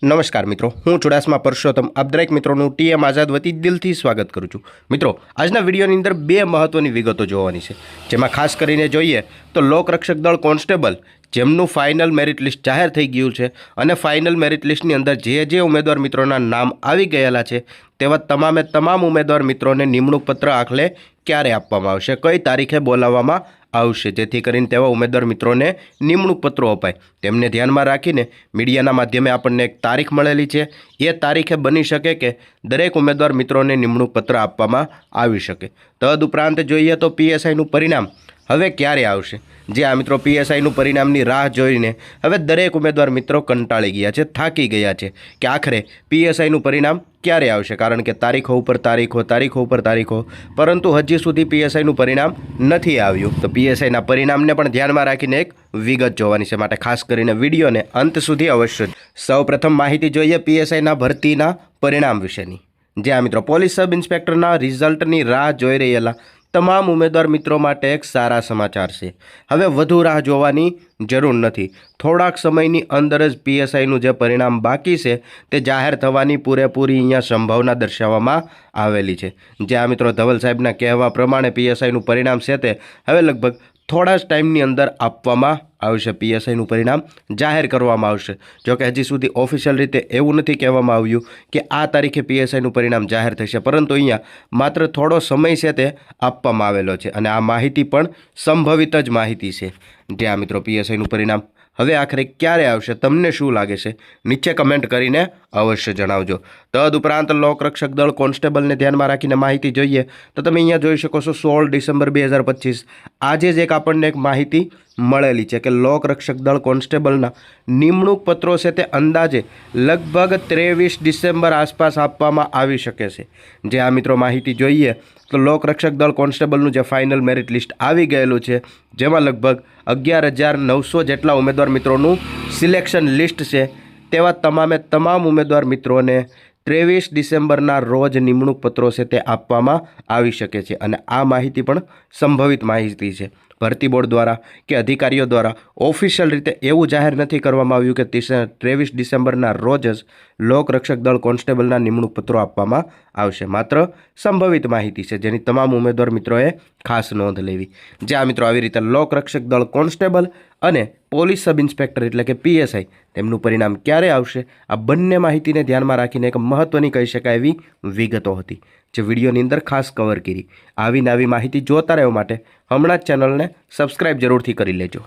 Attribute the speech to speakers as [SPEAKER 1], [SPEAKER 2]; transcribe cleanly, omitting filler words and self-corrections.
[SPEAKER 1] નમસ્કાર મિત્રો, હું ચુડાસમા પરસોત્તમ આપ દરેક મિત્રોનું ટીએમ આઝાદ વતી દિલથી સ્વાગત કરું છું। મિત્રો, આજના વિડીયોની અંદર બે મહત્વની વિગતો જોવાની છે, જેમાં ખાસ કરીને જોઈએ તો લોકરક્ષક દળ કોન્સ્ટેબલ જેમનું ફાઇનલ મેરિટ લિસ્ટ જાહેર થઈ ગયું છે અને ફાઇનલ મેરિટ લિસ્ટની અંદર જે ઉમેદવાર મિત્રોના નામ આવી ગયેલા છે તેવા તમામ ઉમેદવાર મિત્રોને નિમણૂક પત્ર આખલે ક્યારે આપવામાં આવશે, કઈ તારીખે બોલાવવામાં આવશે, જેથી કરીને તેવા ઉમેદવાર મિત્રોને નિમણૂક પત્રો અપાય તેમને ધ્યાનમાં રાખીને મીડિયાના માધ્યમે આપણને એક તારીખ મળેલી છે। એ તારીખે બની શકે કે દરેક ઉમેદવાર મિત્રોને નિમણૂક પત્ર આપવામાં આવી શકે। તદુપરાંત જોઈએ તો પીએસઆઈનું પરિણામ હવે ક્યારે આવશે। જે આ મિત્રો પીએસઆઈનું પરિણામની રાહ જોઈને હવે દરેક ઉમેદવાર મિત્રો કંટાળી ગયા છે, થાકી ગયા છે કે આખરે પીએસઆઈનું પરિણામ ક્યારે આવશે, કારણ કે તારીખો ઉપર તારીખો, પરંતુ હજી સુધી પીએસઆઈનું પરિણામ નથી આવ્યું। તો પીએસઆઈના પરિણામને પણ ધ્યાનમાં રાખીને એક વિગત જોવાની છે, માટે ખાસ કરીને વિડીયોને અંત સુધી અવશ્ય। સૌપ્રથમ માહિતી જોઈએ પીએસઆઈના ભરતીના પરિણામ વિશેની। જે આ મિત્રો પોલીસ સબ ઇન્સ્પેક્ટરના રિઝલ્ટની રાહ જોઈ રહેલા તમામ ઉમેદવાર મિત્રો માટે એક સારા સમાચાર છે। હવે વધુ રાહ જોવાની જરૂર નથી, થોડાક સમયની અંદર જ પીએસઆઈનું જે પરિણામ બાકી છે તે જાહેર થવાની પૂરેપૂરી અહીંયા સંભાવના દર્શાવવામાં આવેલી છે। જે આ મિત્રો ધવલ સાહેબના કહેવા પ્રમાણે પીએસઆઈનું પરિણામ છે તે હવે લગભગ થોડા જ ટાઈમની અંદર આપવામાં આવશે, પીએસઆઈનું પરિણામ જાહેર કરવામાં આવશે। જોકે હજી સુધી ઓફિશિયલ રીતે એવું નથી કહેવામાં આવ્યું કે આ તારીખે પીએસઆઈનું પરિણામ જાહેર થશે, પરંતુ અહીંયા માત્ર થોડો સમય છે તે આપવામાં આવેલો છે અને આ માહિતી પણ સંભવિત જ માહિતી છે। જે આ મિત્રો પીએસઆઈનું પરિણામ હવે આખરે ક્યારે આવશે, તમને શું લાગે છે, નીચે કમેન્ટ કરીને અવશ્ય જણાવજો। તદુપરાંત લોકરક્ષક દળ કોન્સ્ટેબલને ધ્યાનમાં રાખીને માહિતી જોઈએ તો તમે અહીંયા જોઈ શકો છો 16 ડિસેમ્બર 2025 આજે જ એક આપણને એક માહિતી મળેલી છે કે લોકરક્ષક દળ કોન્સ્ટેબલના નિમણૂક પત્રો છે તે અંદાજે લગભગ 23 ડિસેમ્બર આસપાસ આપવામાં આવી શકે છે। જે આ મિત્રો માહિતી જોઈએ તો લોકરક્ષક દળ કોન્સ્ટેબલનું જે ફાઇનલ મેરિટ લિસ્ટ આવી ગયેલું છે, જેમાં લગભગ 11,900 જેટલા ઉમેદવાર મિત્રોનું સિલેક્શન લિસ્ટ છે, તેવા તમામ ઉમેદવાર મિત્રોને 23 ડિસેમ્બરના રોજ નિમણૂક પત્રો છે તે આપવામાં આવી શકે છે અને આ માહિતી પણ સંભવિત માહિતી છે। ભરતી બોર્ડ દ્વારા કે અધિકારીઓ દ્વારા ઓફિશિયલ રીતે એવું જાહેર નથી કરવામાં આવ્યું કે 23 ડિસેમ્બરના રોજ જ લોકરક્ષક દળ કોન્સ્ટેબલના નિમણૂક પત્રો આપવામાં આવશે, માત્ર સંભવિત માહિતી છે જેની તમામ ઉમેદવાર મિત્રોએ ખાસ નોંધ લેવી। જે આ મિત્રો આવી રીતે લોકરક્ષક દળ કોન્સ્ટેબલ અને પોલીસ સબ ઇન્સ્પેક્ટર એટલે કે પીએસઆઈ તેમનું પરિણામ ક્યારે આવશે, આ બંને માહિતીને ધ્યાનમાં રાખીને એક મહત્વની કહી શકાય એવી વિગતો હતી જે વિડીયોની અંદર ખાસ કવર કરી। આવી નવી માહિતી જોતા રહેવા માટે હમણાં જ ચેનલને સબસ્ક્રાઈબ જરૂરથી કરી લેજો।